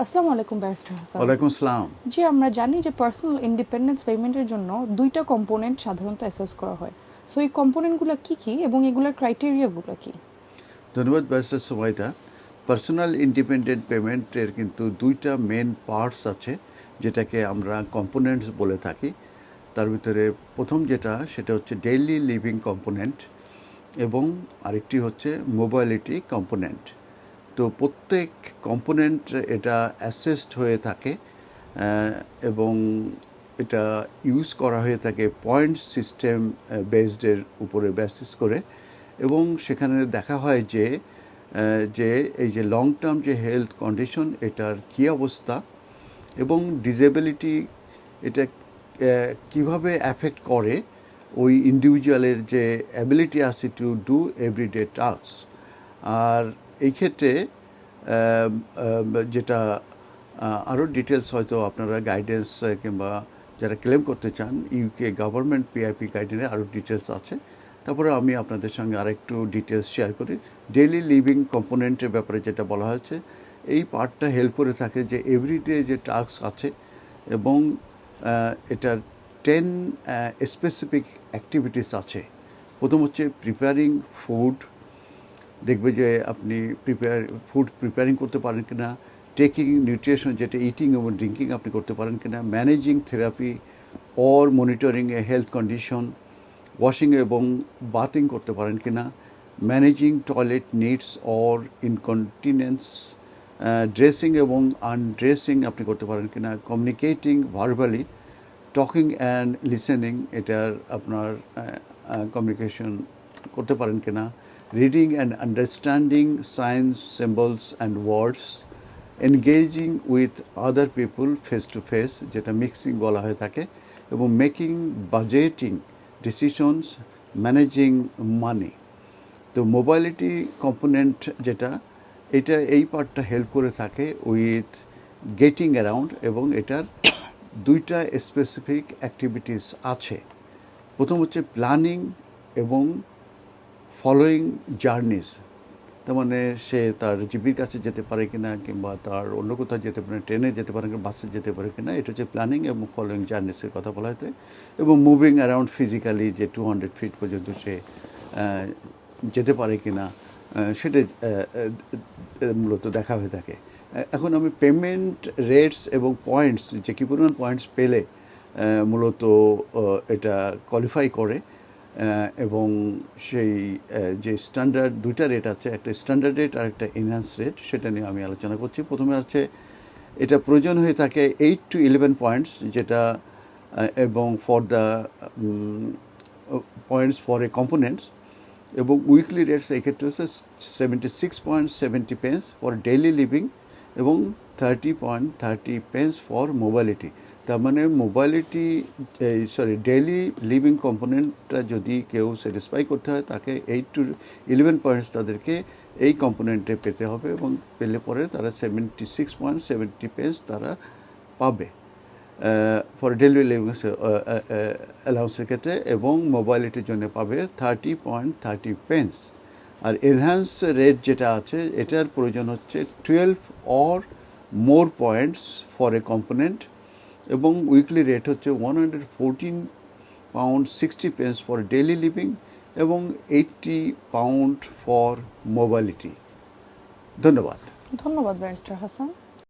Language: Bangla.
আসসালামু আলাইকুম ব্যারিস্টার হাসান। ওয়ালাইকুম আসসালাম। জি, আমরা জানি যে পার্সোনাল ইন্ডিপেন্ডেন্স পেমেন্টের জন্য দুইটা কম্পোনেন্ট সাধারণত অ্যাসেস করা হয়। সো এই কম্পোনেন্টগুলো কি কি এবং এগুলোর ক্রাইটেরিয়াগুলো কি? ধন্যবাদ ব্যারিস্টার সুমাইদা। পার্সোনাল ইন্ডিপেন্ডেন্ট পেমেন্টের কিন্তু দুইটা মেন পার্টস আছে, যেটাকে আমরা কম্পোনেন্টস বলে থাকি। তার ভিতরে প্রথম যেটা, সেটা হচ্ছে ডেইলি লিভিং কম্পোনেন্ট এবং আরেকটি হচ্ছে মোবাইলিটি কম্পোনেন্ট। তো প্রত্যেক কম্পোনেন্ট এটা অ্যাসেসড হয়ে থাকে এবং এটা ইউজ করা হয়ে থাকে পয়েন্ট সিস্টেম বেসডের উপরে বেসিস করে। এবং সেখানে দেখা হয় যে যে এই যে লং টার্ম যে হেলথ কন্ডিশন, এটার কী অবস্থা এবং ডিসেবিলিটি এটা কিভাবে অ্যাফেক্ট করে ওই ইন্ডিভিজুয়ালের যে অ্যাবিলিটি আছে টু ডু এভরিডে টাস্ক। আর এই ক্ষেত্রে যেটা আরও ডিটেলস হয়তো আপনারা গাইডেন্স কিংবা যারা ক্লেম করতে চান, ইউকে গভর্নমেন্ট পিআইপি গাইডেন্সে আরও ডিটেলস আছে। তারপরে আমি আপনাদের সঙ্গে আরেকটু ডিটেলস শেয়ার করি। ডেইলি লিভিং কম্পোনেন্টের ব্যাপারে যেটা বলা হয়েছে, এই পার্টটা হেল্প করে থাকে যে এভরিডে যে টাস্ক আছে এবং এটার 10 স্পেসিফিক অ্যাক্টিভিটিস আছে। প্রথম হচ্ছে প্রিপেয়ারিং ফুড, দেখবে যে আপনি ফুড প্রিপেয়ারিং করতে পারেন কিনা, টেকিং নিউট্রিশন যেটা ইটিং এবং ড্রিঙ্কিং আপনি করতে পারেন কিনা, managing therapy or monitoring A health condition, washing এবং বাথিং করতে পারেন কিনা, managing toilet needs or incontinence, dressing এবং আনড্রেসিং আপনি করতে পারেন কিনা, communicating verbally, talking and listening এটার আপনার কমিউনিকেশন করতে পারেন কিনা, reading and understanding science symbols and words, engaging with other people face to face যেটা মিক্সিং বলা হয়ে থাকে, এবং মেকিং বাজেটিং ডিসিশনস, ম্যানেজিং মানি। তো মোবাইলিটি কম্পোনেন্ট যেটা, এটা এই পার্টটা হেল্প করে থাকে উইথ গেটিং অ্যারাউন্ড, এবং এটার দুইটা স্পেসিফিক অ্যাক্টিভিটিস আছে। প্রথম হচ্ছে প্ল্যানিং এবং ফলোয়িং জার্নিস। তার মানে সে তার জিপির কাছে যেতে পারে কিনা, কিংবা তার অন্য কোথাও যেতে পারে, ট্রেনে যেতে পারে কিনা, বাসে যেতে পারে কিনা, এটা হচ্ছে প্ল্যানিং এবং ফলোয়িং জার্নিসের কথা বলা হয়েছে। এবং মুভিং অ্যারাউন্ড ফিজিক্যালি, যে 200 ফিট পর্যন্ত সে যেতে পারে কিনা, সেটা মূলত দেখা হয়ে থাকে। এখন আমি পেমেন্ট রেটস এবং পয়েন্টস, যে কী পরিমাণ পয়েন্টস পেলে মূলত এটা কোয়ালিফাই করে, এবং সেই যে স্ট্যান্ডার্ড দুইটা রেট আছে, একটা স্ট্যান্ডার্ড রেট আর একটা এনহ্যান্স রেট, সেটা নিয়ে আমি আলোচনা করছি। প্রথমে হচ্ছে এটা প্রয়োজন হয়ে থাকে 8 to 11 পয়েন্টস, যেটা এবং for the points for a components, এবং উইকলি রেটস এক্ষেত্রে হচ্ছে 76.70 ফর ডেইলি লিভিং এবং 30.30 ফর মোবাইলিটি। তার মানে মোবাইলিটি ডেইলি লিভিং কম্পোনেন্টটা যদি কেউ স্যাটিসফাই করতে হয়, তাকে 8 to 11 পয়েন্টস তাদেরকে এই কম্পোনেন্টে পেতে হবে, এবং পেলে পরে তারা 76.70 তারা পাবে ফর ডেইলি লিভিং অ্যালাউন্সের ক্ষেত্রে, এবং মোবাইলিটির জন্য পাবে 30.30। আর এনহ্যান্স রেট যেটা আছে, এটার প্রয়োজন হচ্ছে 12 or more points for a component, এবং উইকলি রেট হচ্ছে 114 pound 60 ফর ডেইলি লিভিং এবং 80 pound ফর মোবাইলিটি। ধন্যবাদ। ধন্যবাদ ব্যারিস্টার হাসান।